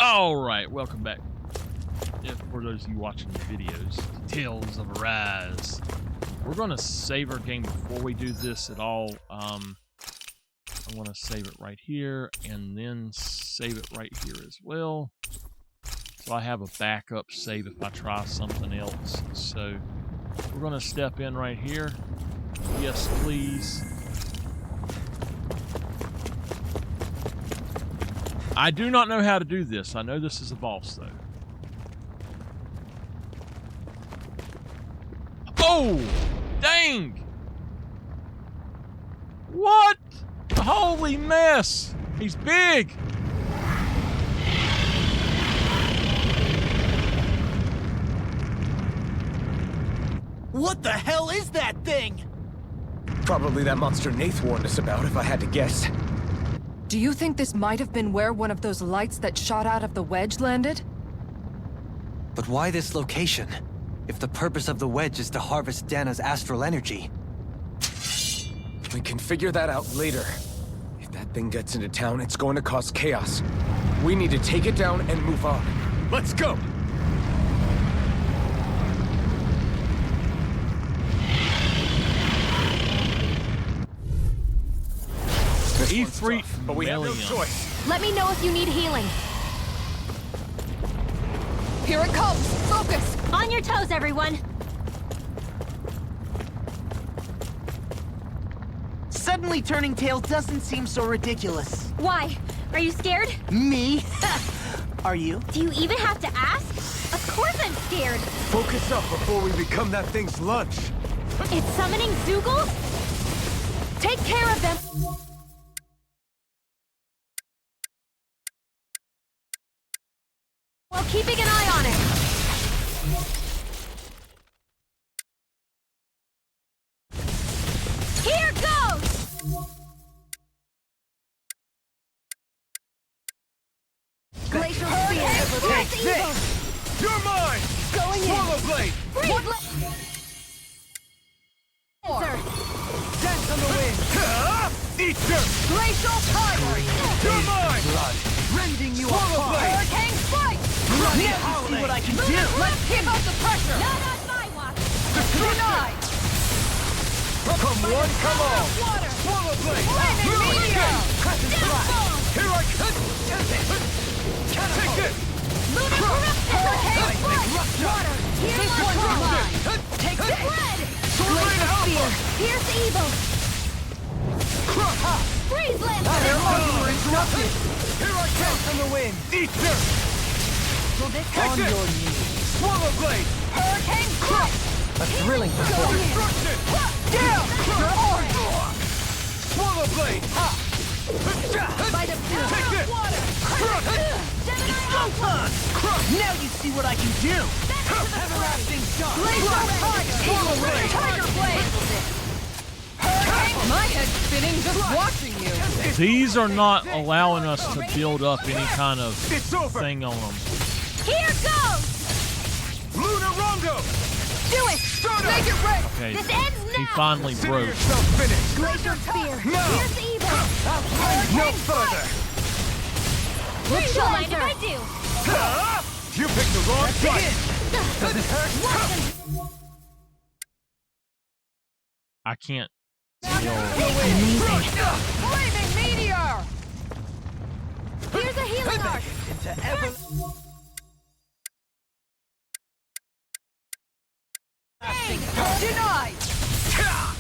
Alright, welcome back. For those of you watching the videos, Tales of Arise. We're going to save our game before we do this at all. I want to save it right here, and then save it right here as well. So I have a backup save if I try something else. So we're going to step in right here. Yes, please. I do not know how to do this. I know this is a boss, though. Oh! Dang! What? Holy mess! He's big! What the hell is that thing? Probably that monster Nath warned us about, if I had to guess. Do you think this might have been where one of those lights that shot out of the wedge landed? But why this location? If the purpose of the wedge is to harvest Dana's astral energy. We can figure that out later. If that thing gets into town, it's going to cause chaos. We need to take it down and move on. Let's go! E3, but we have no choice. Let me know if you need healing. Here it comes! Focus! On your toes, everyone. Suddenly turning tail doesn't seem so ridiculous. Why? Are you scared? Me? Are you? Do you even have to ask? Of course I'm scared. Focus up before we become that thing's lunch. It's summoning Zoogles? Take care of them! While keeping an eye on it. Here goes! Glacial Spear. Here's evil. You're mine! Going in! Swallow Blade! Sir. Dance on the wind! Eat dirt! Glacial Fire! You're mine! Blood. Rending you Swallow apart! Blade! Hurricane Strike! Now you see what I can do! Let's keep up the pressure! Not on my watch. Denied! Come one, come all! Water! Swallow Blade! Flaming Meteor! Here I come! Take this! Lunar Eruption. Hurricane Strike! Water. Here's This the one's blood. mine! Take The this! blood. Tornado Alpha! Here's evil. Freeze There Lancer. you were interrupted! Here I come! Dance on the wind! Eat dirt! Will this Take On this! your knees! Swallow Blade! Hurricane Strike! A thrilling performance. Destruction! Down! Your arm! Swallow Blade! by the power Take of this! water. Gemini Go Alpha. on! Now you see what I can do! Everlasting shot! Glacial Tiger! Swallow Blade! Tiger Blade! Hurricane! My head's spinning just watching you! these are not allowing us to build up any kind of It's over! thing on them. Here goes. Lunar Rondo! Do it. Make it rain! Okay, This ends now. he finally Consider broke. yourself finished! Glacial Spear. No. Here's evil. No further! Freeze Mind if I do. You picked the wrong fight! Does it hurt? I can't. Amazing! Flaming Meteor! Here's a healing arc. Into ever... Denied!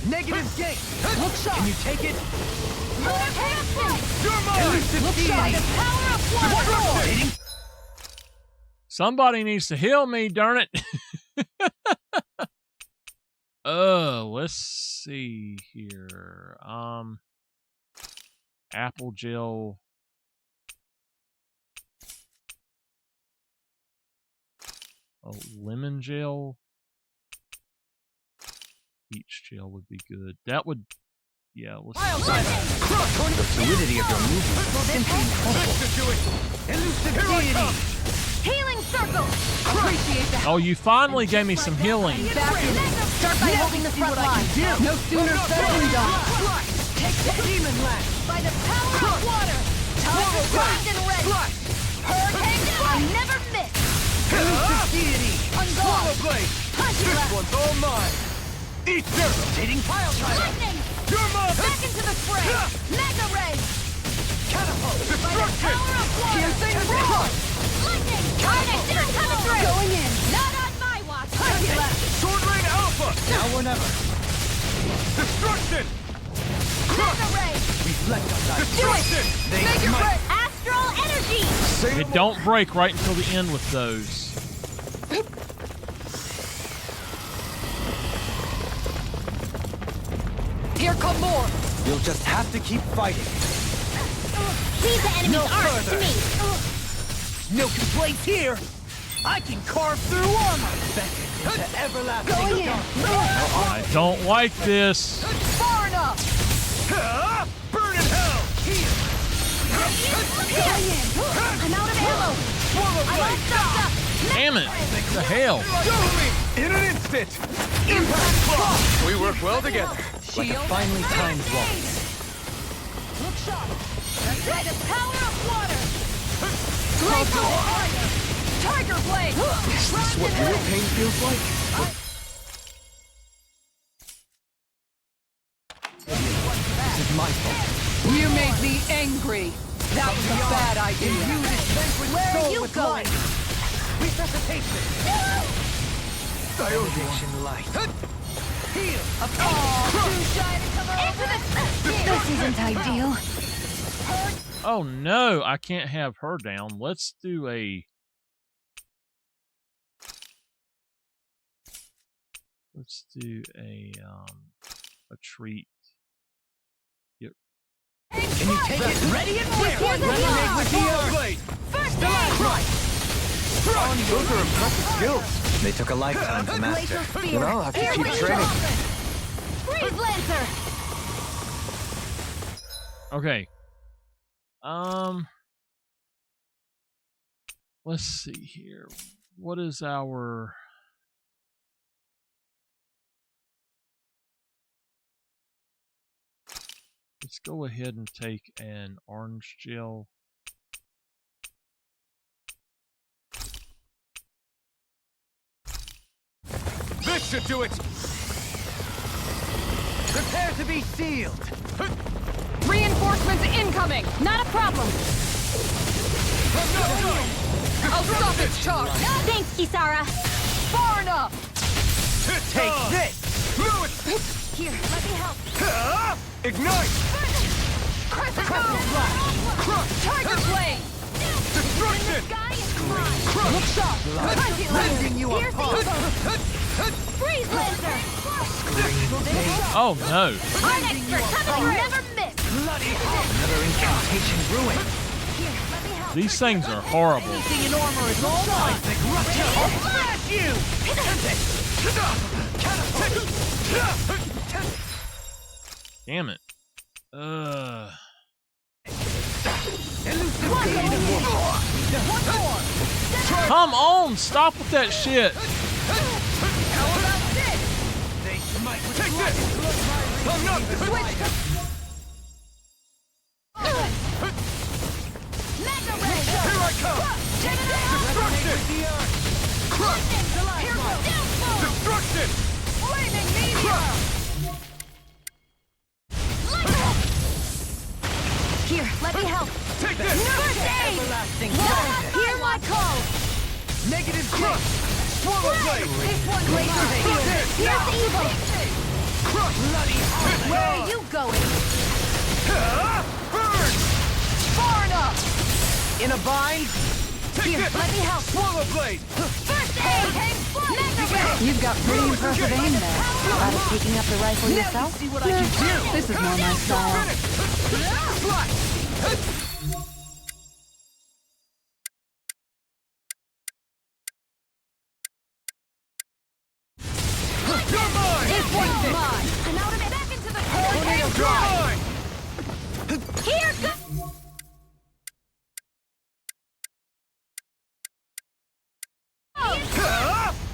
Negative gate! Look sharp! Can you take it? Lunar Eruption. You're mine! Elusive Look field. sharp! The power of water! Waiting. Somebody needs to heal me, darn it. Let's see here. Apple gel. Oh, lemon gel. Peach gel would be good. That would, yeah, let's The fluidity of your movement is simply incredible. Elusive deity. Healing circle. Appreciate that! Oh, you finally gave me some healing. Back in. Start by holding the front line. No sooner said than done. Take the demon lash. By the power of water. Time to grind and Red! Hurricane! I never miss! Deity! Ungone! Blade! Punch This left! one's all mine! Eat dirt! Rotating pile driver! Lightning! You're mine! Back into the fray! Mega Ray! Catapult! By the Destruction! power of water! Piercing roar! Lightning! Tornado coming through! Going in! Not on my watch! Punch left! Sword Rain Alpha! Now or never. Destruction! Mega Ray! Reflect on that! Do it! Destruction! Make it break! Astral energy! It don't break right until the end with those. Here come more! You'll just have to keep fighting. Leave the enemy's No arms to further. me! No complaints here! I can carve through armor! Beckon into everlasting Going in! I don't like this. Far enough! Burn in hell! Here! Going in! I'm out of ammo! Swallow I'm all blade! stopped up! Damn it! What the hell? In an instant! Impact claw! We work well together. Like a finely timed waltz. Look sharp! By the power of water! Tiger blade! Is this what real pain feels like? This is my fault. You made me angry! That was a bad idea! Where are you going? Resuscitation! Foundation light! Heal! This isn't ideal. Oh no, I can't have her down. Let's do a... Let's do a treat. Yep. Can you take it? Ready and clear! Here's a Renegade heal. with the blade! First aid! Those are impressive skills. They took a lifetime to master. Glacial spear. Then I'll have to Air keep wing training. dolphin. Freeze lancer. Okay. Let's see here. What is our... Let's go ahead and take an orange gel. This should do it! Prepare to be sealed! Reinforcements incoming! Not a problem. I'll stop its charge! Thanks, Kisara. Far enough! Take this! No, it's... Here, let me help. Ignite! Crescent Crystal moon! flash! Crush! Tiger blade! Destruction! Sky is mine. Crush! Look sharp! Punch it Rending you Here's the apart! evo. Freeze lancer. Oh no. Our expert coming through. Never miss. Bloody hell! Another incantation ruined. Here, let me help. These things are horrible. Anything in armor is all mine! I'll smash you! Damn it. Elusive gate! One more. Come on, stop with that shit. How about this? They smite with Take this! I'm not Mega ray. Here I come! Check it out. Destruction! Crush! Destruction! Flaming meteor! Here, let me help. Take this! First aid. Everlasting Hear my call. Negative crush! Swallow blade! This one glacial spear. Here's the evil. Crush! Bloody hell! Where are you going? Burn! Far enough! In a bind? Take Here, this! let me help. Swallow blade! First aid. Mega ray. You've got pretty impressive aim there. Thought of picking up the rifle yourself? See what I can do! This is more my style. Flash! You're mine! This one's mine. I'm out of it. Back into the Tornado tornado. drive! Here goes.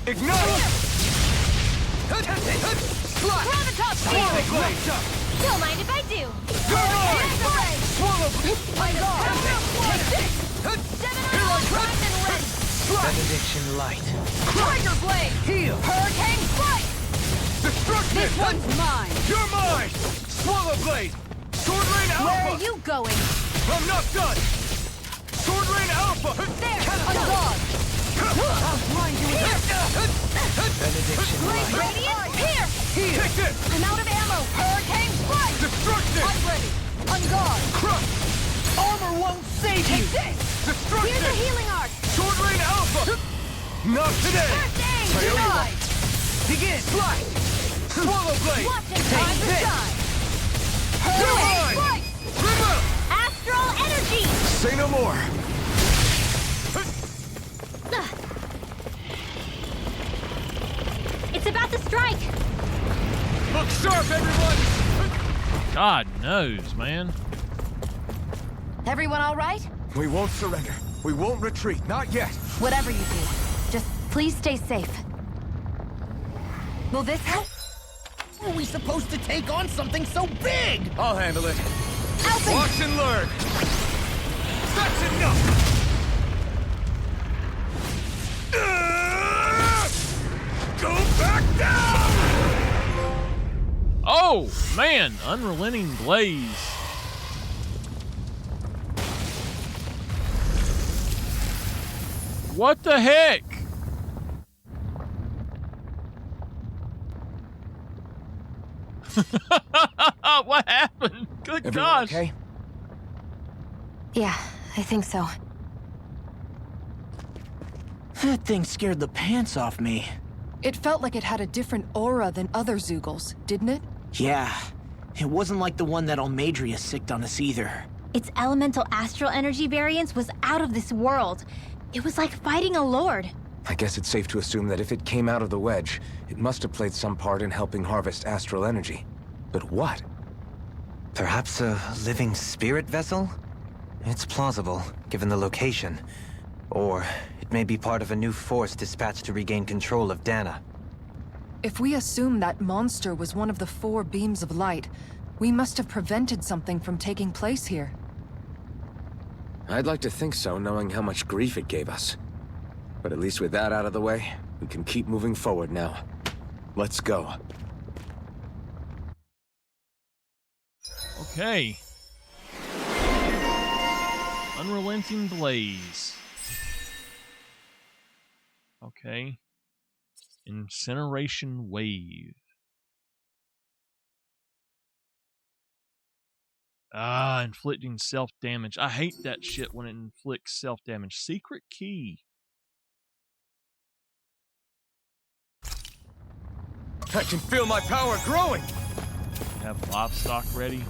Ignite! Slash! Gravitas Swallow field. blade! Don't mind if I do. You're mine! Mega ray. Swallow blade! By the power of water. Benediction light. Tiger Blade! Heal! Hurricane Strike! Destruction! This one's mine! You're mine! Swallow Blade! Sword Rain Alpha! Where are you going? I'm not done! Sword Rain Alpha! There! On guard! I'll blind you with Benediction Blade light. Radiant! Pierce! Heal! Take this! I'm out of ammo! Hurricane Strike! Destruction! I'm ready! On guard! Crush! Armor won't save you! Take this! Here's a Destruction! healing arc. Sword Rain Alpha! Not today! First aid. I owe you one. Denied! Begin! Slide! Swallow Blade! Watch and Time time. to this. shine! You're Hurricane mine! Strike! Remove! Astral energy. Say no more! It's about to strike. Look sharp, everyone! God knows, man. Everyone all right? We won't surrender. We won't retreat. Not yet. Whatever you do, just please stay safe. Will this help? How are we supposed to take on something so big? I'll handle it. Alpha. Watch and learn. That's enough! Go back down! Oh, man. Unrelenting Blaze. What the heck? What happened? Good Everyone gosh. okay? Yeah, I think so. That thing scared the pants off me. It felt like it had a different aura than other Zeugles, didn't it? Yeah. It wasn't like the one that Almadria sicked on us either. Its elemental astral energy variance was out of this world. It was like fighting a lord. I guess it's safe to assume that if it came out of the wedge, it must have played some part in helping harvest astral energy. But what? Perhaps a living spirit vessel? It's plausible, given the location. Or it may be part of a new force dispatched to regain control of Dana. If we assume that monster was one of the 4 beams of light, we must have prevented something from taking place here. I'd like to think so, knowing how much grief it gave us. But at least with that out of the way, we can keep moving forward now. Let's go. Okay. Unrelenting Blaze. Okay. Incineration Wave. Ah, inflicting self-damage. I hate that shit when it inflicts self-damage. Secret key. I can feel my power growing! Have livestock ready.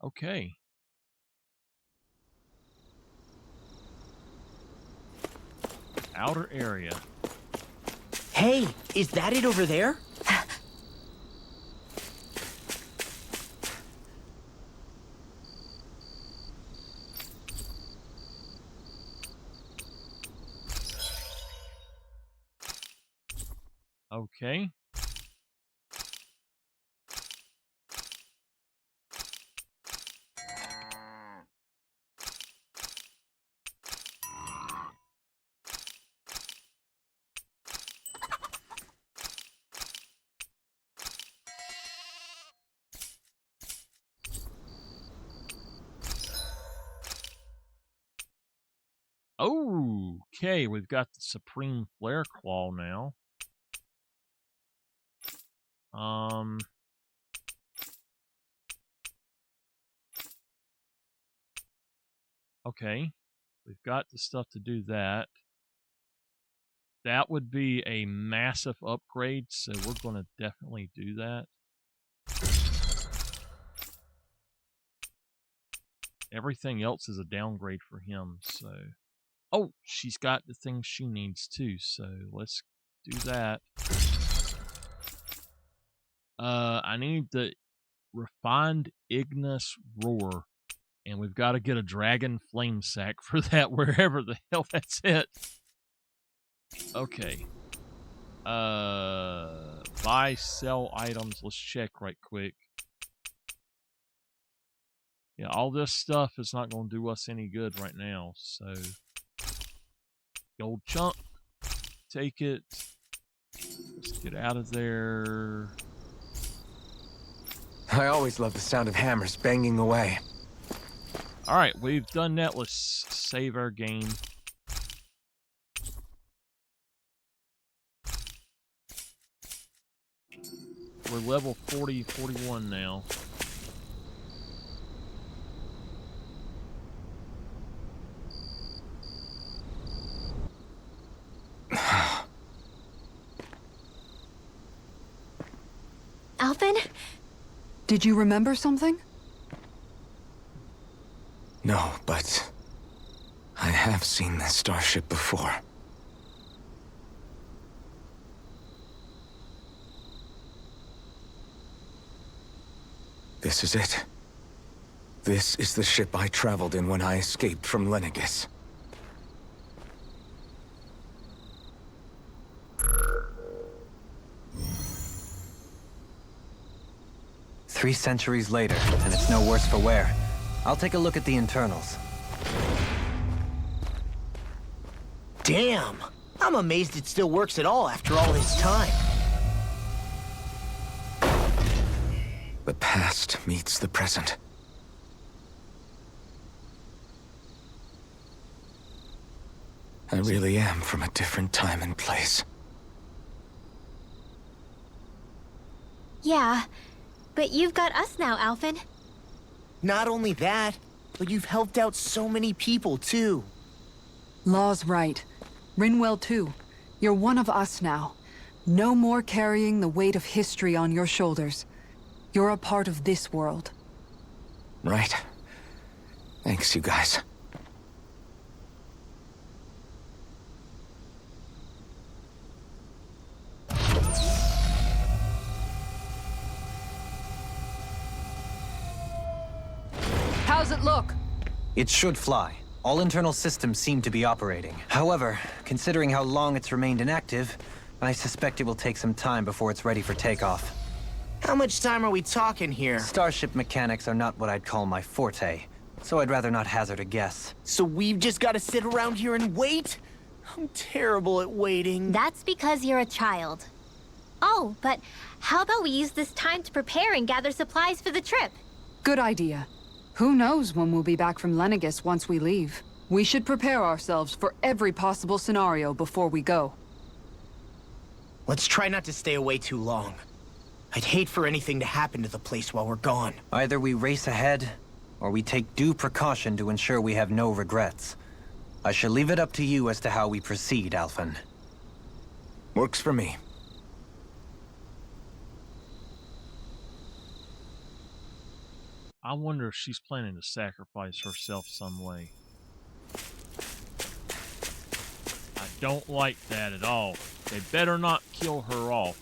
Okay. Outer area. Hey, is that it over there? Okay. Okay, we've got the Supreme Flare Claw now. Okay, we've got the stuff to do that. That would be a massive upgrade, so we're going to definitely do that. Everything else is a downgrade for him, so... Oh, she's got the things she needs too, so let's do that. I need the refined Ignis roar, and we've got to get a dragon flame sack for that, wherever the hell that's at. Okay. Buy, sell items. Let's check right quick. Yeah, all this stuff is not going to do us any good right now, so gold chunk, take it. Let's get out of there. I always love the sound of hammers banging away. All right, we've done that. Let's save our game. We're level 41 now. Alvin? Did you remember something? No, but I have seen this starship before. This is it. This is the ship I traveled in when I escaped from Lenegis. Three centuries later, and it's no worse for wear. I'll take a look at the internals. Damn! I'm amazed it still works at all after all this time. The past meets the present. I really am from a different time and place. Yeah, but you've got us now, Alvin. Not only that, but you've helped out so many people, too. Law's right. Rinwell too. You're one of us now. No more carrying the weight of history on your shoulders. You're a part of this world. Right. Thanks, you guys. How's it look? It should fly. All internal systems seem to be operating. However, considering how long it's remained inactive, I suspect it will take some time before it's ready for takeoff. How much time are we talking here? Starship mechanics are not what I'd call my forte, so I'd rather not hazard a guess. So we've just got to sit around here and wait? I'm terrible at waiting. That's because you're a child. Oh, but how about we use this time to prepare and gather supplies for the trip? Good idea. Who knows when we'll be back from Lenegis once we leave. We should prepare ourselves for every possible scenario before we go. Let's try not to stay away too long. I'd hate for anything to happen to the place while we're gone. Either we race ahead, or we take due precaution to ensure we have no regrets. I shall leave it up to you as to how we proceed, Alphen. Works for me. I wonder if she's planning to sacrifice herself some way. I don't like that at all. They better not kill her off.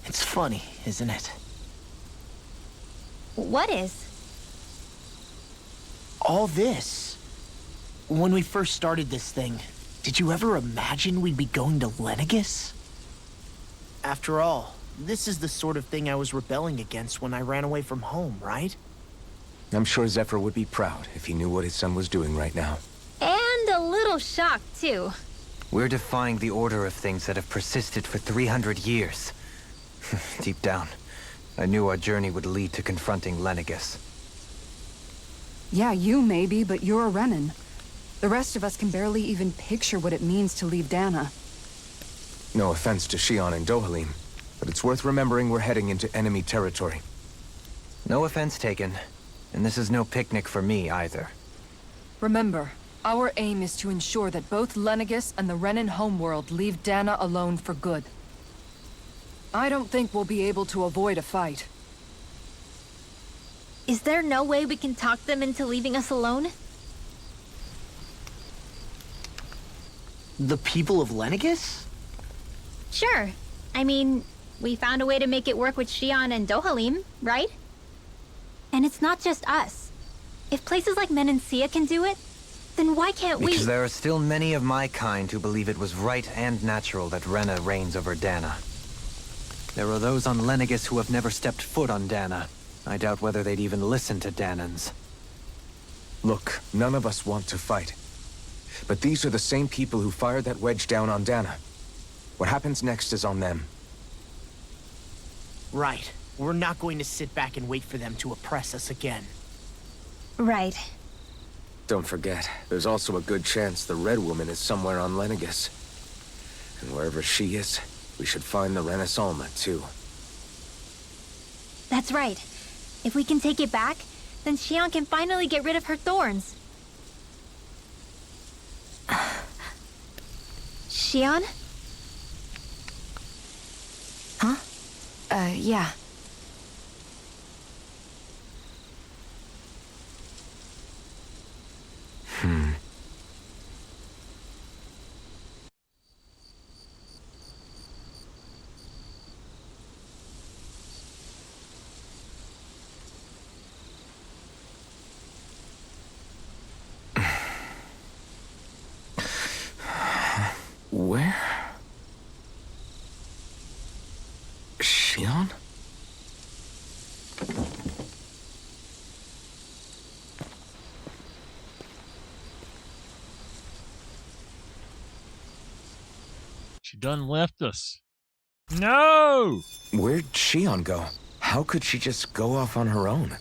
It's funny, isn't it? What is? All this. When we first started this thing, did you ever imagine we'd be going to Lenegis? After all, this is the sort of thing I was rebelling against when I ran away from home, right? I'm sure Zephyr would be proud if he knew what his son was doing right now. And a little shocked, too. We're defying the order of things that have persisted for 300 years. Deep down, I knew our journey would lead to confronting Lenegis. Yeah, you maybe, but you're a Renan. The rest of us can barely even picture what it means to leave Dana. No offense to Shion and Dohalim, but it's worth remembering we're heading into enemy territory. No offense taken, and this is no picnic for me either. Remember, our aim is to ensure that both Lenegis and the Renan homeworld leave Dana alone for good. I don't think we'll be able to avoid a fight. Is there no way we can talk them into leaving us alone? The people of Lenegis? Sure. I mean, we found a way to make it work with Xion and Dohalim, right? And it's not just us. If places like Menancia can do it, then why can't we? Because there are still many of my kind who believe it was right and natural that Rena reigns over Dana. There are those on Lenegis who have never stepped foot on Dana. I doubt whether they'd even listen to Danans. Look, none of us want to fight. But these are the same people who fired that wedge down on Dana. What happens next is on them. Right. We're not going to sit back and wait for them to oppress us again. Right. Don't forget, there's also a good chance the Red Woman is somewhere on Lenegis. And wherever she is, we should find the Renaissance too. That's right. If we can take it back, then Xion can finally get rid of her thorns. Xion? Huh? Yeah. Where? Xion? She done left us. No! Where'd Xion go? How could she just go off on her own?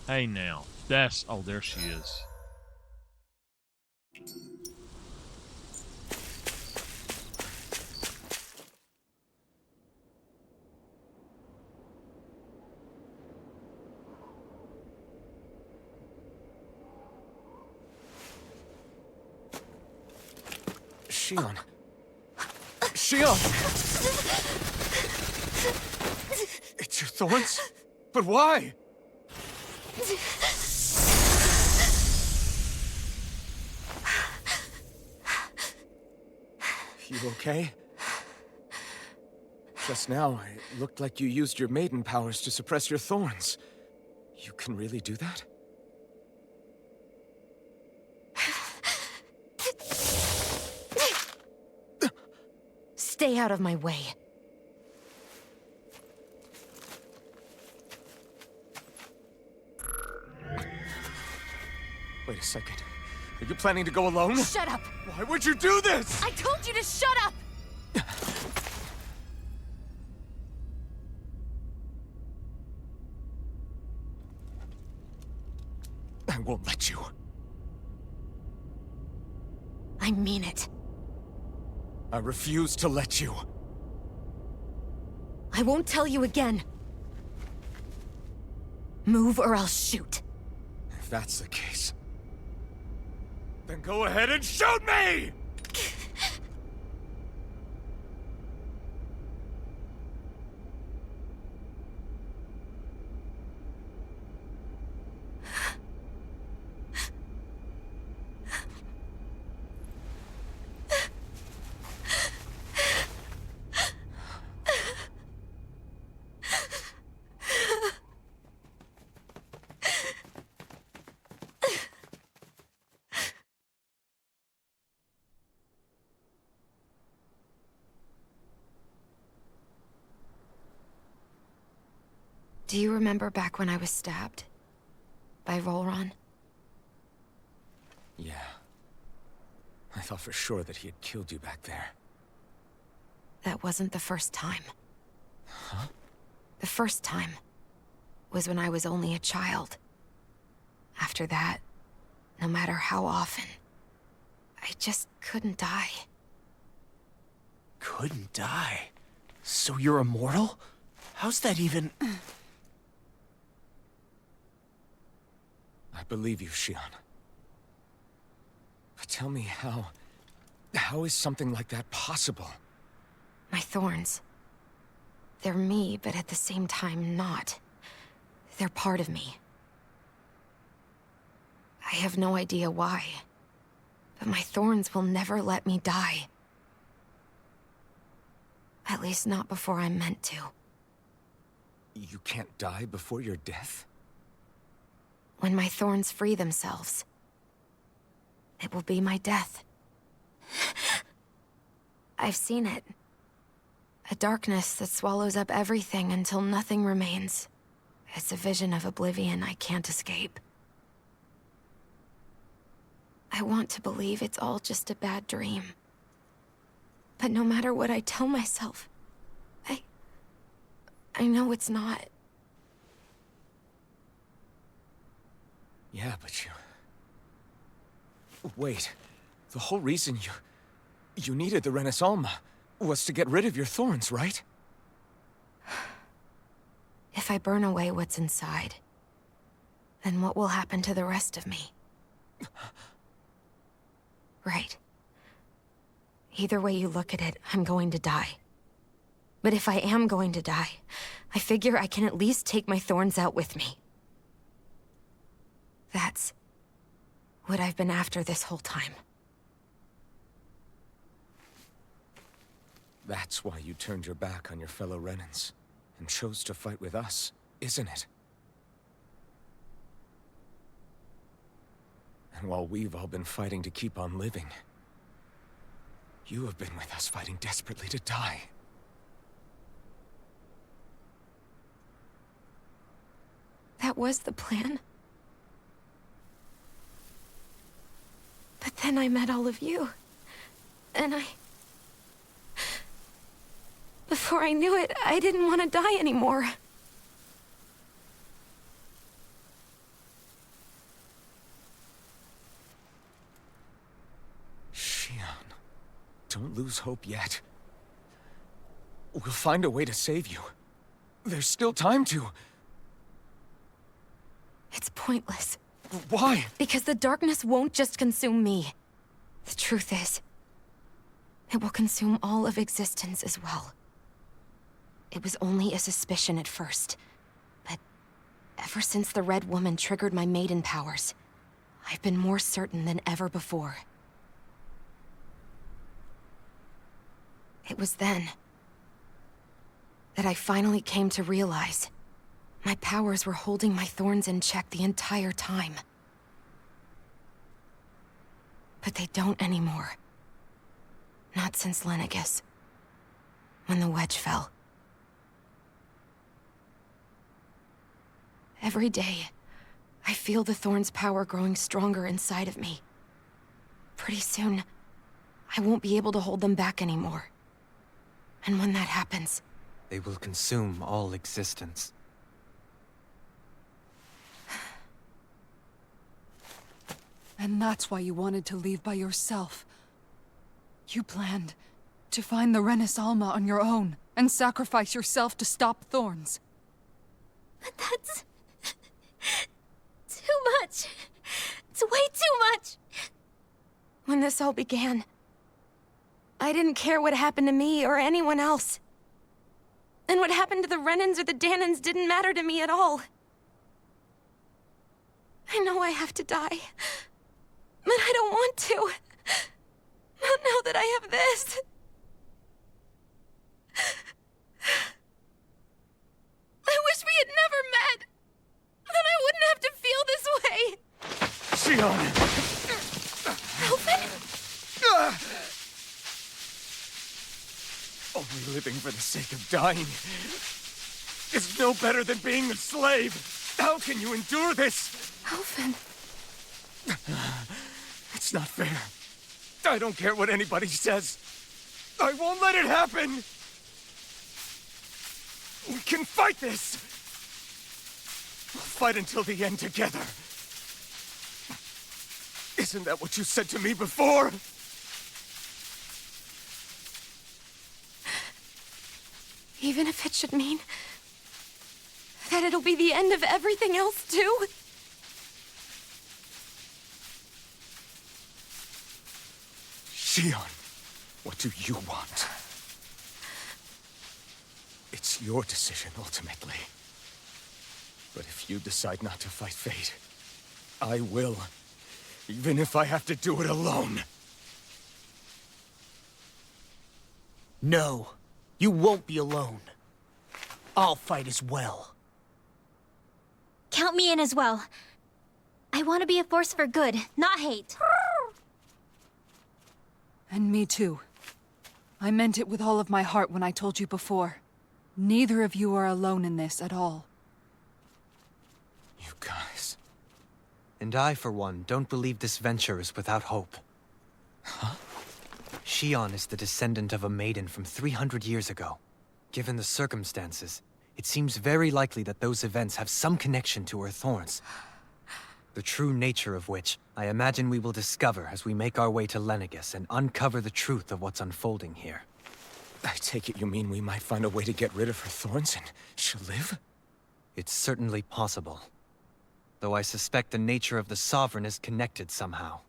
Hey now. That's... Oh, there she is. Xion. Xion! It's your thorns? But why? You okay? Just now, it looked like you used your maiden powers to suppress your thorns. You can really do that? Stay out of my way. Wait a second. Are you planning to go alone? Shut up! Why would you do this? I told you to shut up! I won't let you. I mean it. I refuse to let you. I won't tell you again. Move or I'll shoot. If that's the case, then go ahead and shoot me! Do you remember back when I was stabbed? By Rolron? Yeah. I thought for sure that he had killed you back there. That wasn't the first time. Huh? The first time was when I was only a child. After that, no matter how often, I just couldn't die. Couldn't die? So you're immortal? How's that even... I believe you, Xion. But tell me how is something like that possible? My thorns. They're me, but at the same time not. They're part of me. I have no idea why, but my thorns will never let me die. At least not before I'm meant to. You can't die before your death? When my thorns free themselves, it will be my death. I've seen it. A darkness that swallows up everything until nothing remains. It's a vision of oblivion I can't escape. I want to believe it's all just a bad dream. But no matter what I tell myself, I know it's not. Yeah, but you... Wait. The whole reason you needed the Renaissance was to get rid of your thorns, right? If I burn away what's inside, then what will happen to the rest of me? Right. Either way you look at it, I'm going to die. But if I am going to die, I figure I can at least take my thorns out with me. That's what I've been after this whole time. That's why you turned your back on your fellow Renans and chose to fight with us, isn't it? And while we've all been fighting to keep on living, you have been with us fighting desperately to die. That was the plan. But then I met all of you. And before I knew it, I didn't want to die anymore. Shion, don't lose hope yet. We'll find a way to save you. There's still time to. It's pointless. Why? Because the darkness won't just consume me. The truth is, it will consume all of existence as well. It was only a suspicion at first, but ever since the Red Woman triggered my maiden powers, I've been more certain than ever before. It was then that I finally came to realize my powers were holding my thorns in check the entire time. But they don't anymore. Not since Lenegis, when the wedge fell. Every day, I feel the thorn's power growing stronger inside of me. Pretty soon, I won't be able to hold them back anymore. And when that happens, They will consume all existence. And that's why you wanted to leave by yourself. You planned to find the Renaissance on your own and sacrifice yourself to stop Thorns. But that's... too much. It's way too much. when this all began, I didn't care what happened to me or anyone else. And what happened to the Renans or the Danans didn't matter to me at all. I know I have to die, but I don't want to. Not now that I have this. I wish we had never met. Then I wouldn't have to feel this way. Shion! Alvin? Only living for the sake of dying is no better than being a slave. How can you endure this? Alvin. It's not fair. I don't care what anybody says. I won't let it happen. We can fight this. We'll fight until the end together. Isn't that what you said to me before? Even if it should mean that it'll be the end of everything else, too? Shion, what do you want? It's your decision, ultimately. But if you decide not to fight fate, I will. Even if I have to do it alone. No, you won't be alone. I'll fight as well. Count me in as well. I want to be a force for good, not hate. And me too. I meant it with all of my heart when I told you before. Neither of you are alone in this at all. You guys... And I, for one, don't believe this venture is without hope. Huh? Shion is the descendant of a maiden from 300 years ago. Given the circumstances, it seems very likely that those events have some connection to her thorns. The true nature of which, I imagine we will discover as we make our way to Lenegis and uncover the truth of what's unfolding here. I take it you mean we might find a way to get rid of her thorns and she'll live? It's certainly possible. Though I suspect the nature of the Sovereign is connected somehow.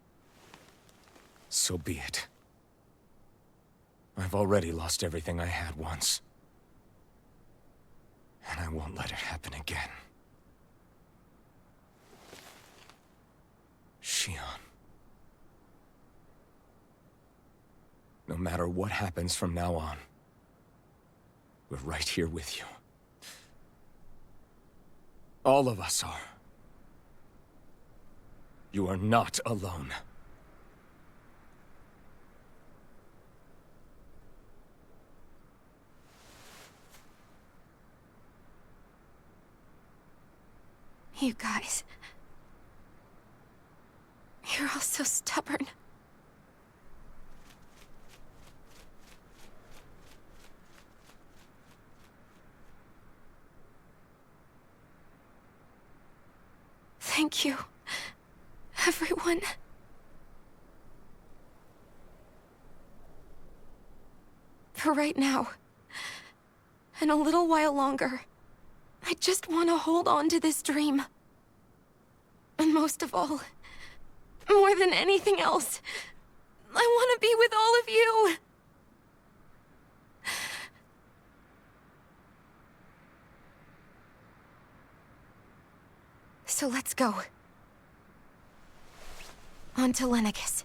So be it. I've already lost everything I had once. And I won't let it happen again. Shion. No matter what happens from now on, we're right here with you. All of us are. You are not alone. You guys... You're all so stubborn. Thank you, everyone. For right now, and a little while longer, I just want to hold on to this dream. And most of all, more than anything else, I want to be with all of you. So let's go. On to Lenegis.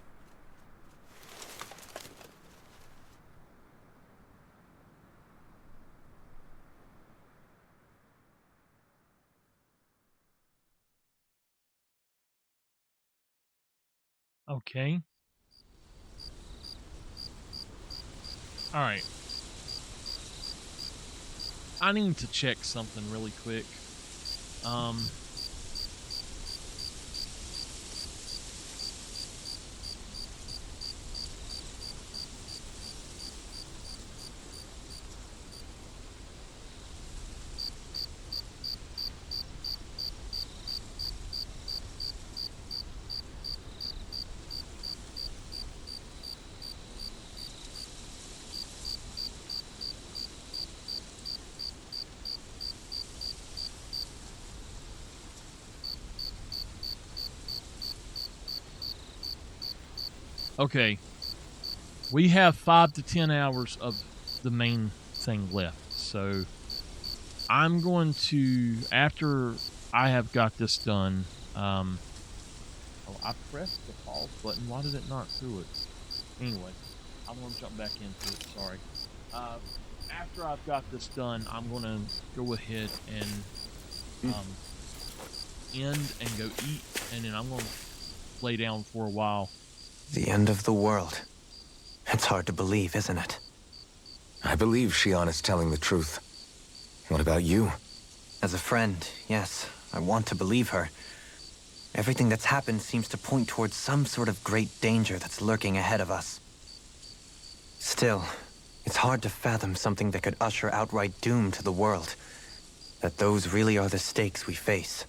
Okay. Alright. I need to check something really quick. Okay. We have 5 to 10 hours of the main thing left. So I'm going to, after I have got this done, oh, I pressed the pause button. Why did it not do it? Anyway, I want to jump back into it. Sorry. After I've got this done, I'm going to go ahead and end and go eat, and then I'm going to lay down for a while. The end of the world. It's hard to believe, isn't it? I believe Shion is telling the truth. What about you? As a friend, yes, I want to believe her. Everything that's happened seems to point towards some sort of great danger that's lurking ahead of us. Still, it's hard to fathom something that could usher outright doom to the world. That those really are the stakes we face.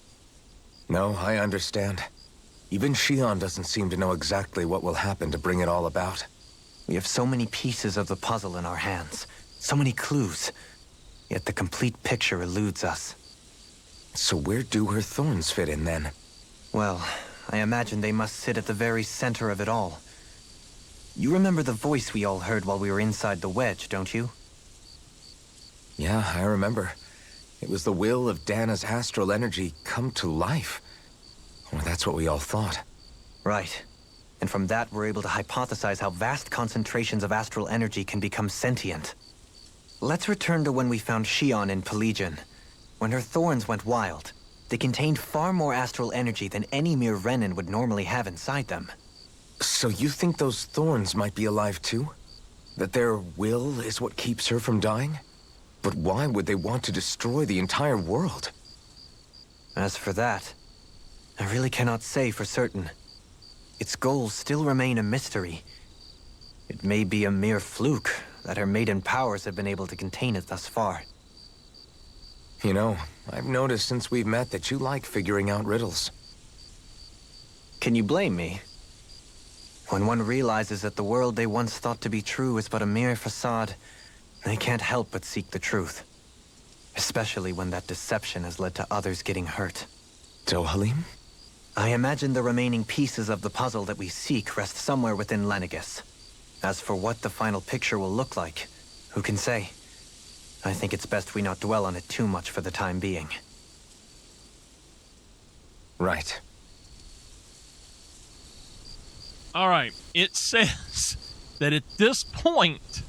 No, I understand. Even Shion doesn't seem to know exactly what will happen to bring it all about. We have so many pieces of the puzzle in our hands, so many clues, yet the complete picture eludes us. So where do her thorns fit in, then? Well, I imagine they must sit at the very center of it all. You remember the voice we all heard while we were inside the wedge, don't you? Yeah, I remember. It was the will of Dana's astral energy come to life. Or that's what we all thought. Right. And from that, we're able to hypothesize how vast concentrations of astral energy can become sentient. Let's return to when we found Shion in Pelagian. When her thorns went wild, they contained far more astral energy than any mere Renin would normally have inside them. So you think those thorns might be alive too? That their will is what keeps her from dying? But why would they want to destroy the entire world? As for that, I really cannot say for certain. Its goals still remain a mystery. It may be a mere fluke that her maiden powers have been able to contain it thus far. You know, I've noticed since we've met that you like figuring out riddles. Can you blame me? When one realizes that the world they once thought to be true is but a mere facade, they can't help but seek the truth. Especially when that deception has led to others getting hurt. Dohalim? I imagine the remaining pieces of the puzzle that we seek rest somewhere within Lenegis. As for what the final picture will look like, who can say? I think it's best we not dwell on it too much for the time being. Right. All right. It says that at this point,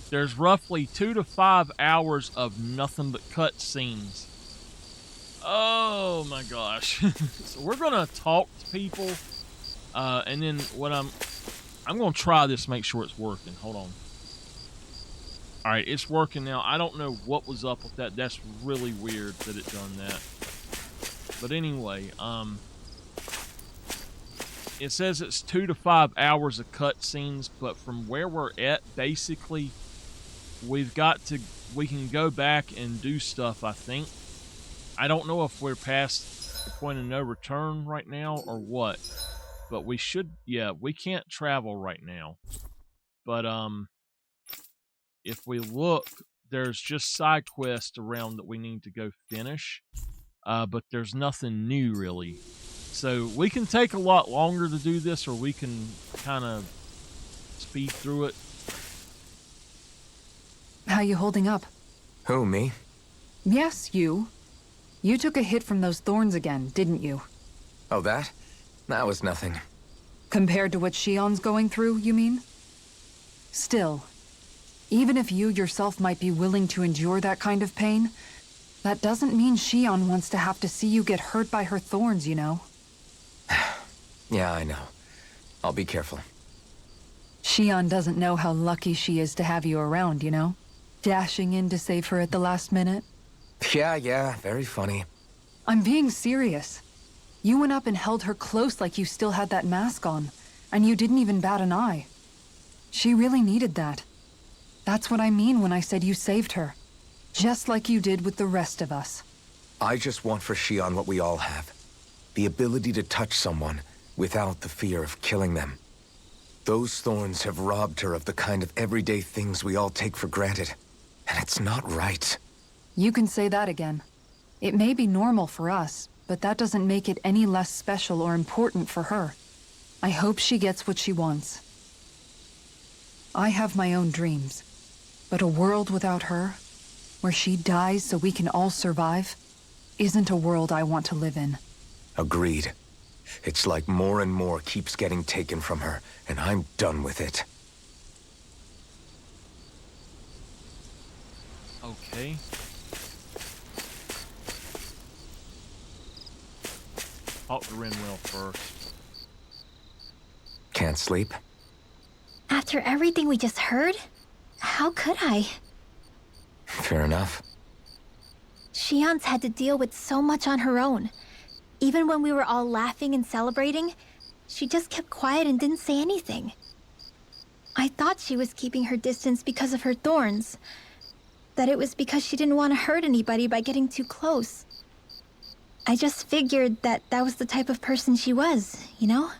there's roughly 2 to 5 hours of nothing but cutscenes. Oh my gosh. So we're gonna talk to people, and then what I'm gonna try this, make sure it's working. Hold on. All right, it's working now. I don't know what was up with that. That's really weird that it done that. But anyway, it says it's 2 to 5 hours of cutscenes, but from where we're at, basically, we can go back and do stuff, I think. I don't know if we're past the point of no return right now or what, but we should, yeah, we can't travel right now. But, if we look, there's just side quests around that we need to go finish, but there's nothing new really. So we can take a lot longer to do this, or we can kind of speed through it. How you holding up? Who, me? Yes, you. You took a hit from those thorns again, didn't you? Oh, that? That was nothing. Compared to what Shion's going through, you mean? Still, even if you yourself might be willing to endure that kind of pain, that doesn't mean Shion wants to have to see you get hurt by her thorns, you know? Yeah, I know. I'll be careful. Shion doesn't know how lucky she is to have you around, you know? Dashing in to save her at the last minute. Yeah, very funny. I'm being serious. You went up and held her close like you still had that mask on, and you didn't even bat an eye. She really needed that. That's what I mean when I said you saved her. Just like you did with the rest of us. I just want for Shion what we all have. The ability to touch someone without the fear of killing them. Those thorns have robbed her of the kind of everyday things we all take for granted. And it's not right. You can say that again. It may be normal for us, but that doesn't make it any less special or important for her. I hope she gets what she wants. I have my own dreams, but a world without her, where she dies so we can all survive, isn't a world I want to live in. Agreed. It's like more and more keeps getting taken from her, and I'm done with it. Okay. Talk to Renwell first. Can't sleep? After everything we just heard, how could I? Fair enough. Shion's had to deal with so much on her own. Even when we were all laughing and celebrating, she just kept quiet and didn't say anything. I thought she was keeping her distance because of her thorns. That it was because she didn't want to hurt anybody by getting too close. I just figured that that was the type of person she was, you know?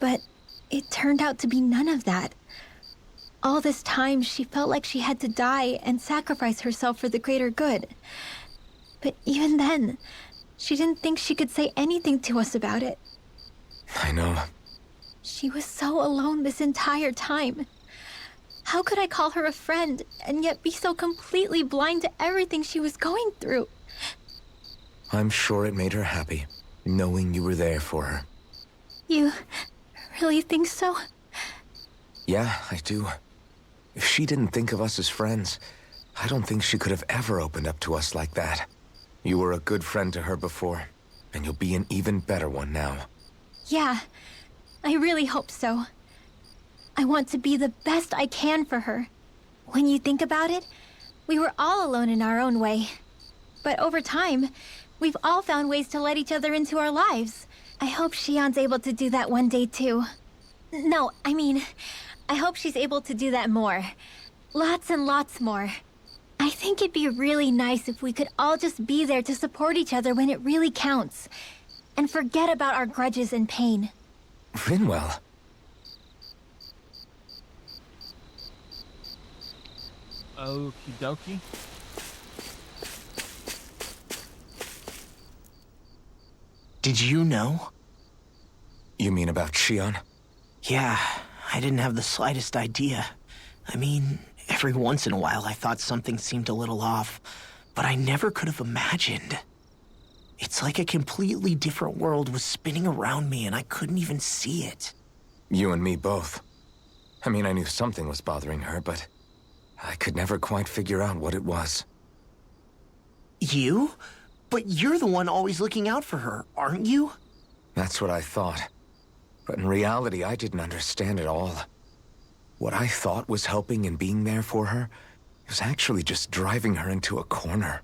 But it turned out to be none of that. All this time, she felt like she had to die and sacrifice herself for the greater good. But even then, she didn't think she could say anything to us about it. I know. She was so alone this entire time. How could I call her a friend and yet be so completely blind to everything she was going through? I'm sure it made her happy, knowing you were there for her. You really think so? Yeah, I do. If she didn't think of us as friends, I don't think she could have ever opened up to us like that. You were a good friend to her before, and you'll be an even better one now. Yeah, I really hope so. I want to be the best I can for her. When you think about it, we were all alone in our own way. But over time, we've all found ways to let each other into our lives. I hope Shion's able to do that one day too. No, I mean, I hope she's able to do that more. Lots and lots more. I think it'd be really nice if we could all just be there to support each other when it really counts. And forget about our grudges and pain. Rinwell. Okie dokie. Did you know? You mean about Shion? Yeah, I didn't have the slightest idea. I mean, every once in a while I thought something seemed a little off, but I never could have imagined. It's like a completely different world was spinning around me and I couldn't even see it. You and me both. I mean, I knew something was bothering her, but I could never quite figure out what it was. You? But you're the one always looking out for her, aren't you? That's what I thought. But in reality, I didn't understand it all. What I thought was helping and being there for her was actually just driving her into a corner.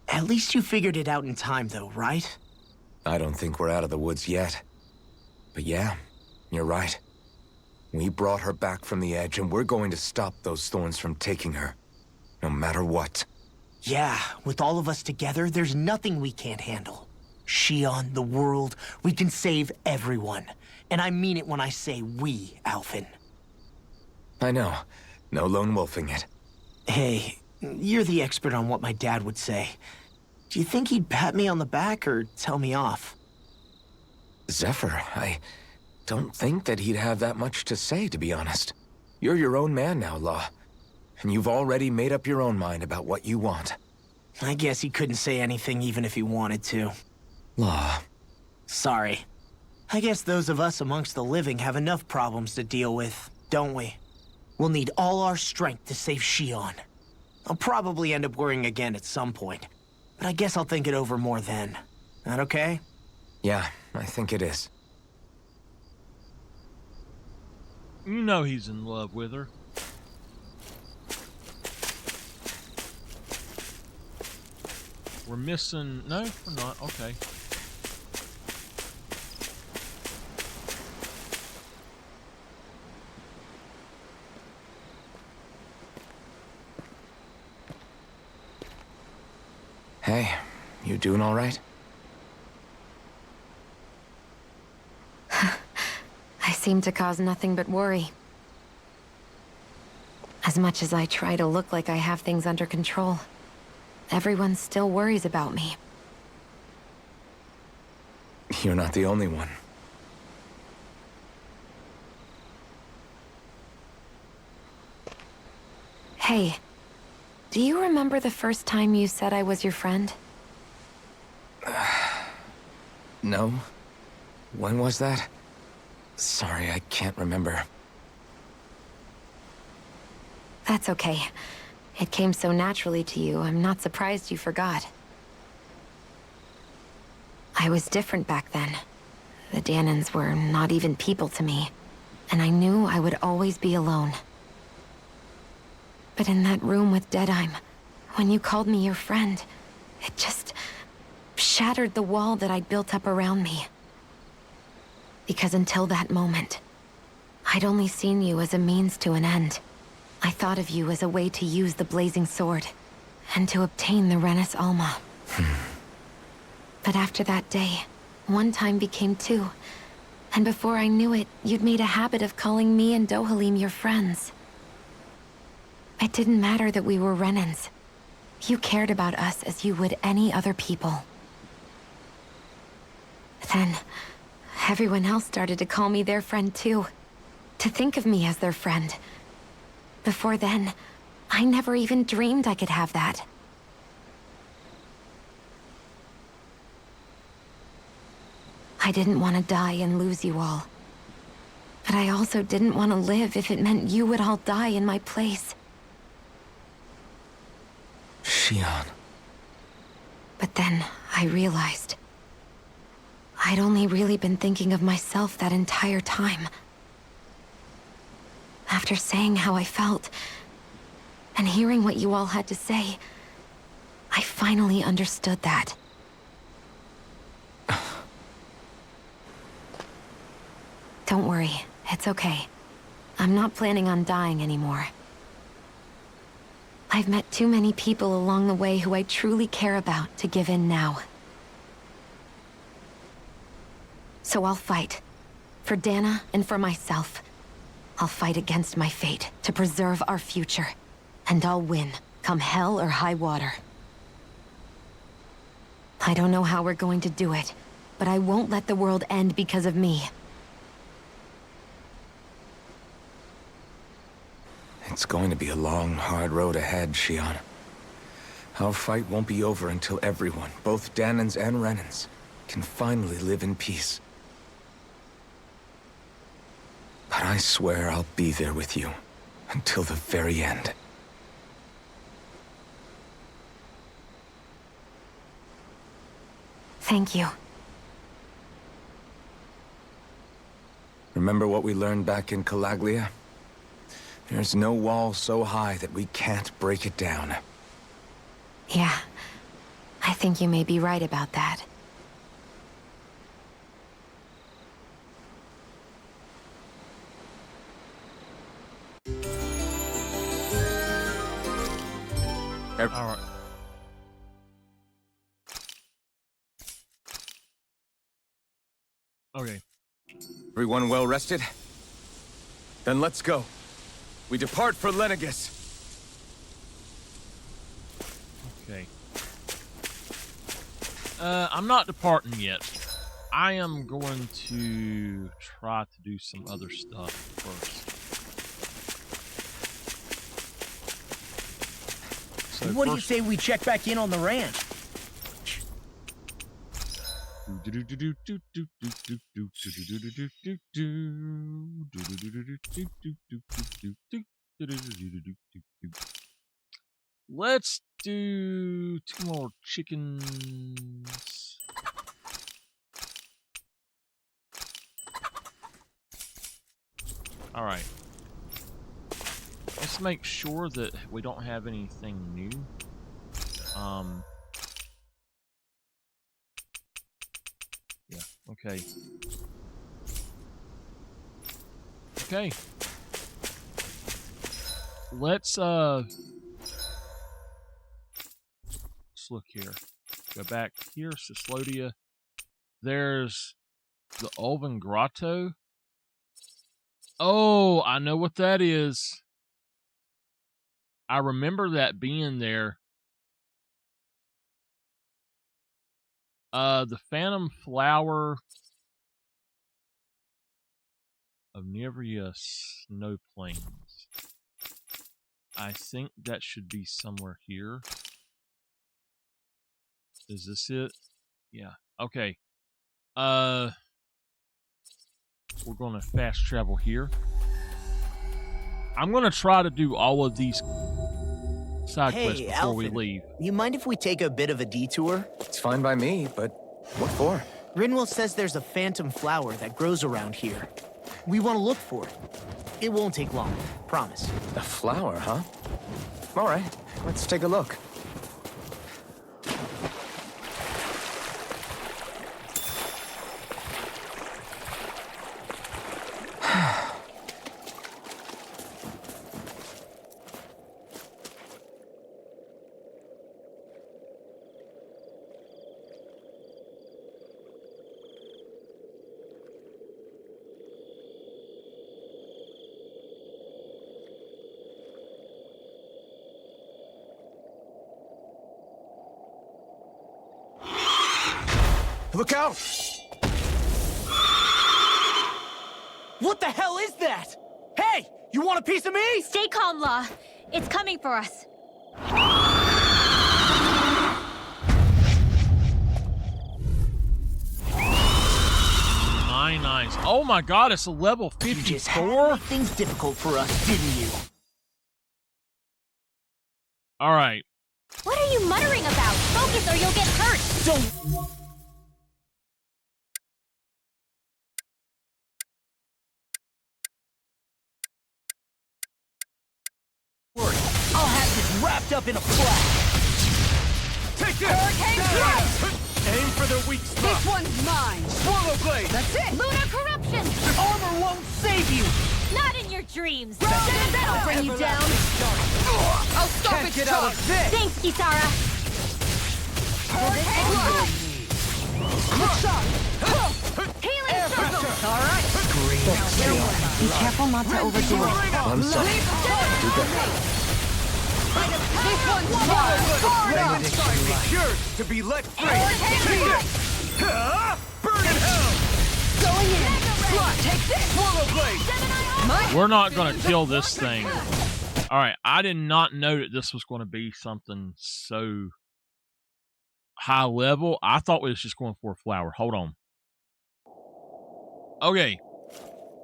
At least you figured it out in time, though, right? I don't think we're out of the woods yet. But yeah, you're right. We brought her back from the edge, and we're going to stop those thorns from taking her. No matter what. Yeah, with all of us together, there's nothing we can't handle. Shion, the world, we can save everyone. And I mean it when I say we, Alphen. I know. No lone wolfing it. Hey, you're the expert on what my dad would say. Do you think he'd pat me on the back or tell me off? Zephyr, I don't think that he'd have that much to say, to be honest. You're your own man now, Law. And you've already made up your own mind about what you want. I guess he couldn't say anything even if he wanted to. Law. Sorry. I guess those of us amongst the living have enough problems to deal with, don't we? We'll need all our strength to save Shion. I'll probably end up worrying again at some point, but I guess I'll think it over more then. That okay? Yeah, I think it is. You know he's in love with her. We're missing... No, we're not. Okay. Hey, you doing all right? I seem to cause nothing but worry. As much as I try to look like I have things under control, everyone still worries about me. You're not the only one. Hey, do you remember the first time you said I was your friend? No? When was that? Sorry, I can't remember. That's okay. It came so naturally to you, I'm not surprised you forgot. I was different back then. The Danans were not even people to me, and I knew I would always be alone. But in that room with Deadheim, when you called me your friend, it just shattered the wall that I'd built up around me. Because until that moment, I'd only seen you as a means to an end. I thought of you as a way to use the blazing sword, and to obtain the Renis Alma. But after that day, one time became two, and before I knew it, you'd made a habit of calling me and Dohalim your friends. It didn't matter that we were Renans. You cared about us as you would any other people. Then, everyone else started to call me their friend too. To think of me as their friend. Before then, I never even dreamed I could have that. I didn't want to die and lose you all. But I also didn't want to live if it meant you would all die in my place. Shion. But then I realized I'd only really been thinking of myself that entire time. After saying how I felt, and hearing what you all had to say, I finally understood that. Don't worry, it's okay. I'm not planning on dying anymore. I've met too many people along the way who I truly care about to give in now. So I'll fight. For Dana and for myself. I'll fight against my fate to preserve our future. And I'll win, come hell or high water. I don't know how we're going to do it, but I won't let the world end because of me. It's going to be a long, hard road ahead, Shion. Our fight won't be over until everyone, both Danans and Renans, can finally live in peace. But I swear I'll be there with you until the very end. Thank you. Remember what we learned back in Calaglia? There's no wall so high that we can't break it down. Yeah, I think you may be right about that. All right. Okay. Everyone well rested? Then let's go. We depart for Lenegis. Okay. I'm not departing yet. I am going to try to do some other stuff first. So What do you say we check back in on the ranch? Let's do 2 more chickens. All right. Let's make sure that we don't have anything new. Yeah, okay. Okay. Let's look here. Go back here, Cislodia. There's the Ulven Grotto. Oh, I know what that is. I remember that being there. The Phantom Flower of Nivria Snow Plains. I think that should be somewhere here. Is this it? Yeah. Okay. We're gonna fast travel here. I'm gonna try to do all of these side quests before we leave. You mind if we take a bit of a detour? It's fine by me, but what for? Rinwell says there's a phantom flower that grows around here. We want to look for it. It won't take long, promise. A flower, huh? All right, let's take a look. Look out! What the hell is that? Hey! You want a piece of me? Stay calm, La. It's coming for us. Nice. Oh my god, it's a level You just had to 54? make things difficult for us, didn't you? Alright. What are you muttering about? Focus or you'll get hurt. Don't... worry. I'll have this wrapped up in a flash. Take this! Hurricane Thrust! Aim for the weak spot! This one's mine! Swallow blade! That's it! Lunar corruption! Armor won't save you. Not in your dreams. That'll bring you down! I'll stop Can't its get out charge! of this! Thanks, Kisara. Hurricane Healing circle. All right! Be careful not to overdo it. I'm sorry. Do better. This one's mine! Yours to be let free! Hurricane Burn in hell! Going in! Take this! Swallow blade! We're not gonna kill this thing. Alright, I did not know that this was gonna be something so high level. I thought we was just going for a flower. Hold on. Okay.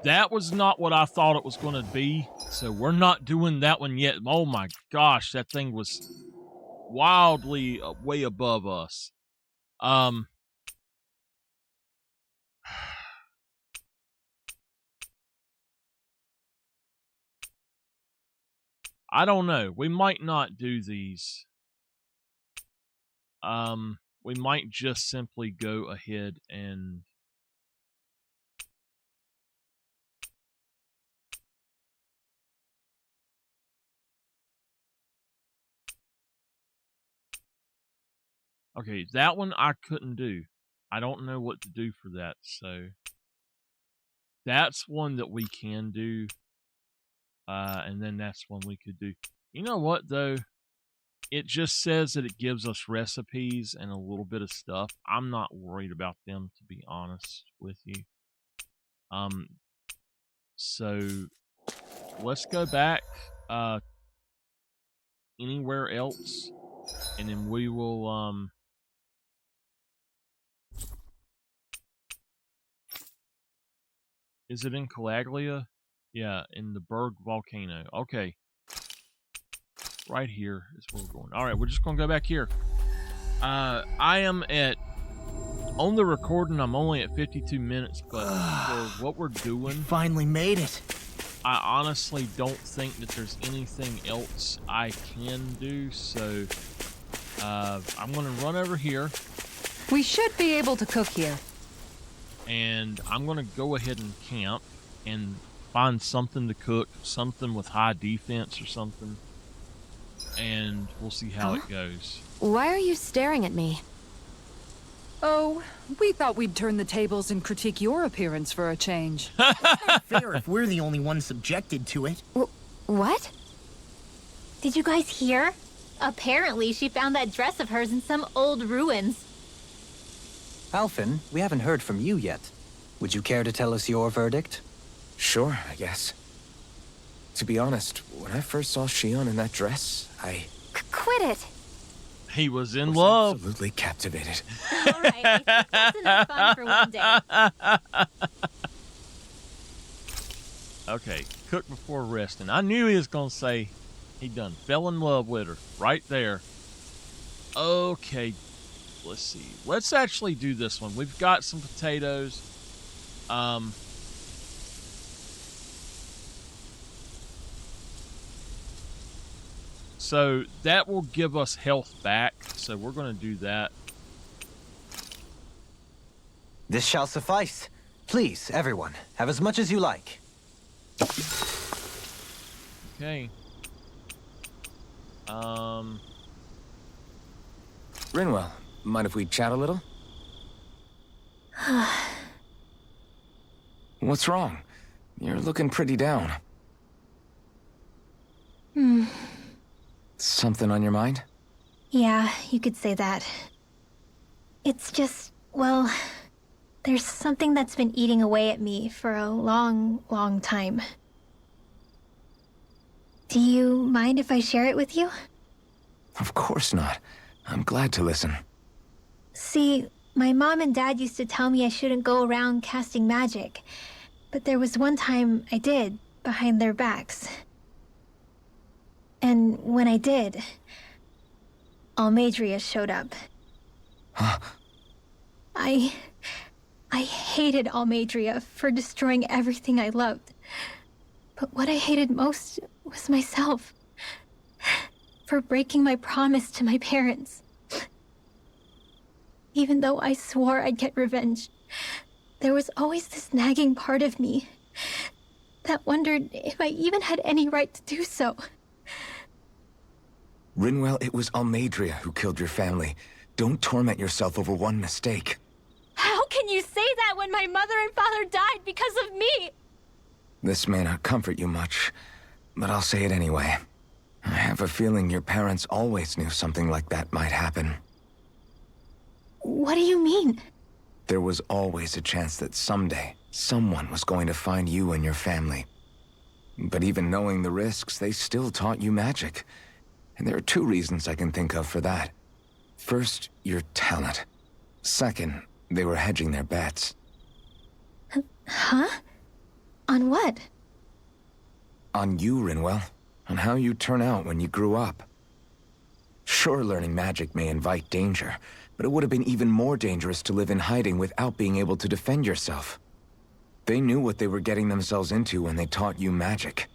That was not what I thought it was gonna be. So we're not doing that one yet. Oh my gosh, that thing was wildly way above us. I don't know. We might not do these. We might just simply go ahead and okay, that one I couldn't do. I don't know what to do for that, so that's one that we can do. And then that's one we could do. You know what, though? It just says that it gives us recipes and a little bit of stuff. I'm not worried about them, to be honest with you. So let's go back anywhere else, and then we will is it in Calaglia? Yeah, in the Berg volcano. Okay. Right here is where we're going. Alright, we're just gonna go back here. I am at on the recording I'm only at 52 minutes, but for what we're doing, Finally made it. I honestly don't think that there's anything else I can do, so I'm gonna run over here We should be able to cook here. and I'm gonna go ahead and camp and find something to cook, something with high defense or something, and we'll see how it goes. Why are you staring at me? Oh, we thought we'd turn the tables and critique your appearance for a change. Fair if we're the only ones subjected to it. What? Did you guys hear? Apparently, she found that dress of hers in some old ruins. Alphen, we haven't heard from you yet. Would you care to tell us your verdict? Sure, I guess. To be honest, when I first saw Shion in that dress, I Quit it! He was in was love. absolutely captivated. All right, I think that's enough fun for one day. Okay, cook before resting. I knew he was gonna say he done fell in love with her right there. Okay, let's see. Let's actually do this one. We've got some potatoes. So that will give us health back. So we're gonna do that. This shall suffice. Please, everyone, have as much as you like. Okay. Rinwell, mind if we chat a little? What's wrong? You're looking pretty down. Something on your mind? Yeah, you could say that. It's just, well, there's something that's been eating away at me for a long, long time. Do you mind if I share it with you? Of course not. I'm glad to listen. See, my mom and dad used to tell me I shouldn't go around casting magic. But there was one time I did, behind their backs. And when I did, Almadria showed up. Huh? I hated Almadria for destroying everything I loved. But what I hated most was myself. For breaking my promise to my parents. Even though I swore I'd get revenge, there was always this nagging part of me that wondered if I even had any right to do so. Rinwell, it was Almadria who killed your family. Don't torment yourself over one mistake. How can you say that when my mother and father died because of me? This may not comfort you much, but I'll say it anyway. I have a feeling your parents always knew something like that might happen. What do you mean? There was always a chance that someday, someone was going to find you and your family. But even knowing the risks, they still taught you magic. And there are two reasons I can think of for that. First, your talent. Second, they were hedging their bets. Huh? On what? On you, Rinwell. On how you turn out when you grew up. Sure, learning magic may invite danger, but it would have been even more dangerous to live in hiding without being able to defend yourself. They knew what they were getting themselves into when they taught you magic.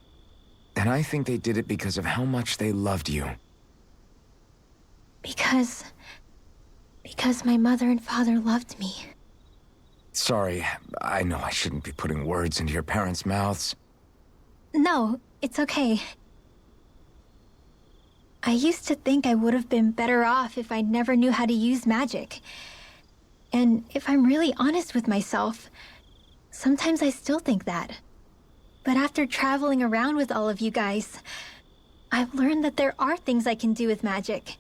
And I think they did it because of how much they loved you. Because my mother and father loved me. Sorry, I know I shouldn't be putting words into your parents' mouths. No, it's okay. I used to think I would have been better off if I never knew how to use magic. And if I'm really honest with myself, sometimes I still think that. But after traveling around with all of you guys, I've learned that there are things I can do with magic.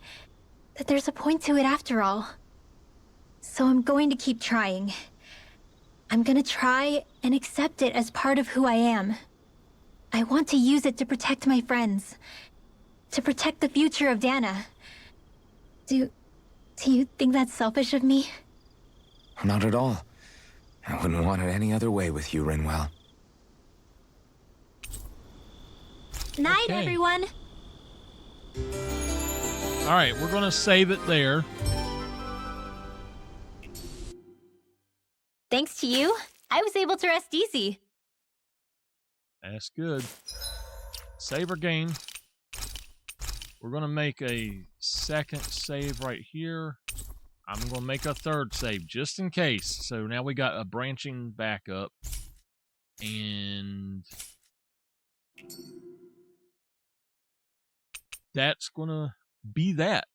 That there's a point to it after all. So I'm going to keep trying. I'm gonna try and accept it as part of who I am. I want to use it to protect my friends. To protect the future of Dana. Do you think that's selfish of me? Not at all. I wouldn't want it any other way with you, Rinwell. Night, Okay. everyone! Alright, we're gonna save it there. Thanks to you, I was able to rest easy. That's good. Save our game. We're gonna make a second save right here. I'm gonna make a third save just in case. So now we got a branching backup. And that's gonna be that.